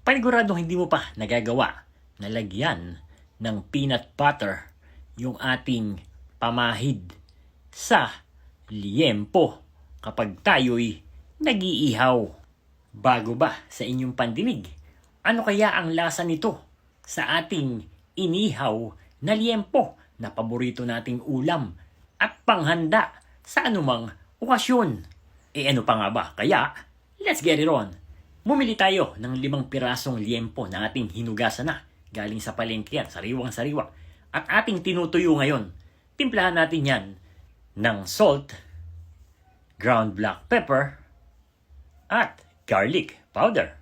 Paniguradong hindi mo pa nagagawa na lagyan ng peanut butter yung ating pamahid sa liempo kapag tayo'y nag-iihaw. Bago ba sa inyong pandinig, ano kaya ang lasa nito sa ating inihaw na liempo na paborito nating ulam at panghanda sa anumang okasyon? Ano pa nga ba? Kaya, let's get it on! Bumili tayo ng 5 pirasong liempo na ating hinugasan na galing sa palengke yan, sariwang-sariwa. At ating tinutuyo ngayon. Timplahan natin yan ng salt, ground black pepper, at garlic powder.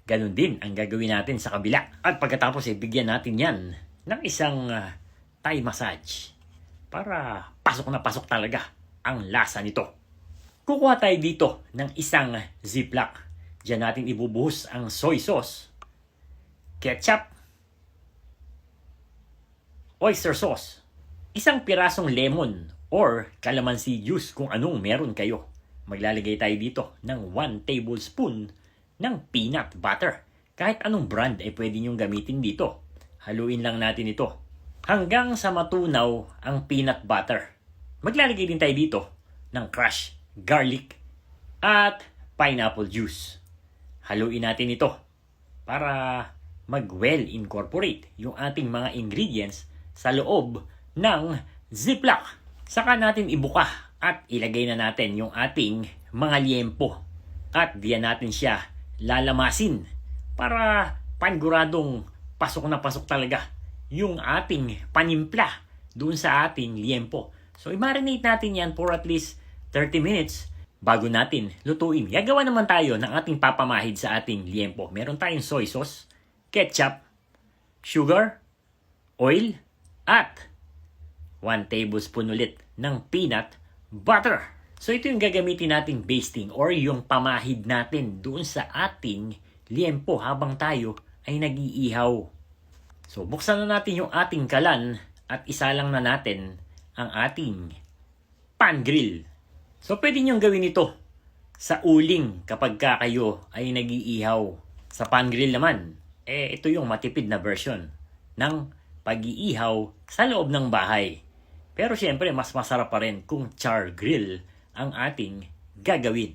Ganon din ang gagawin natin sa kabila. At pagkatapos bigyan natin yan ng isang Thai massage para pasok na pasok talaga ang lasa nito. Kukuha tayo dito ng isang ziplock. Diyan natin ibubuhos ang soy sauce, ketchup, oyster sauce, isang pirasong lemon or calamansi juice kung anong meron kayo. Maglalagay tayo dito ng 1 tablespoon ng peanut butter. Kahit anong brand ay pwede nyong gamitin dito. Haluin lang natin ito hanggang sa matunaw ang peanut butter. Maglalagay din tayo dito ng crushed garlic at pineapple juice. Haluin natin ito para mag-well incorporate yung ating mga ingredients sa loob ng ziplock. Saka natin ibuka at ilagay na natin yung ating mga liempo. At diyan natin siya lalamasin para paniguradong pasok na pasok talaga yung ating panimpla doon sa ating liempo. So i-marinate natin yan for at least 30 minutes bago natin lutuin. Gagawa naman tayo ng ating papamahid sa ating liempo. Meron tayong soy sauce, ketchup, sugar, oil, at 1 tablespoon ulit ng peanut butter. So ito yung gagamitin nating basting or yung pamahid natin doon sa ating liempo habang tayo ay nag-iihaw. So buksan na natin yung ating kalan at isa lang na natin ang ating pan grill. So pwede niyong gawin ito sa uling kapag kayo ay nag-iihaw. Sa pan grill naman, ito yung matipid na version ng pag-iihaw sa loob ng bahay. Pero syempre, mas masarap pa rin kung char grill ang ating gagawin.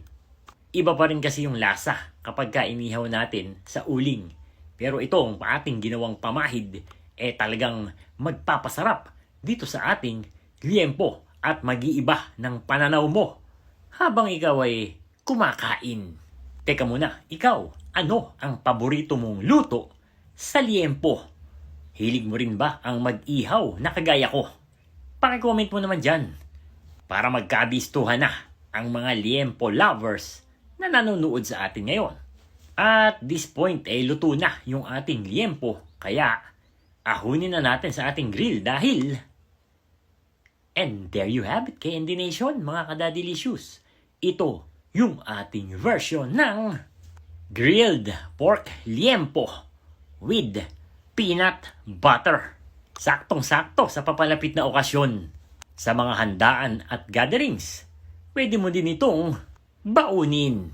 Iba pa rin kasi yung lasa kapag inihaw natin sa uling. Pero itong ating ginawang pamahid, talagang magpapasarap dito sa ating liempo at mag-iiba ng pananaw mo habang ikaw ay kumakain. Teka muna, ikaw, ano ang paborito mong luto sa liempo? Hilig mo rin ba ang mag-ihaw na kagaya ko? Paki-comment mo naman dyan para magkabistuhan na ang mga liempo lovers na nanonood sa atin ngayon. At this point, luto na yung ating liempo. Kaya, ahunin na natin sa ating grill dahil... And there you have it, KND Nation, mga kadadilicious. Ito yung ating version ng grilled pork liempo with peanut butter. Saktong-sakto sa papalapit na okasyon. Sa mga handaan at gatherings, pwede mo din itong baunin.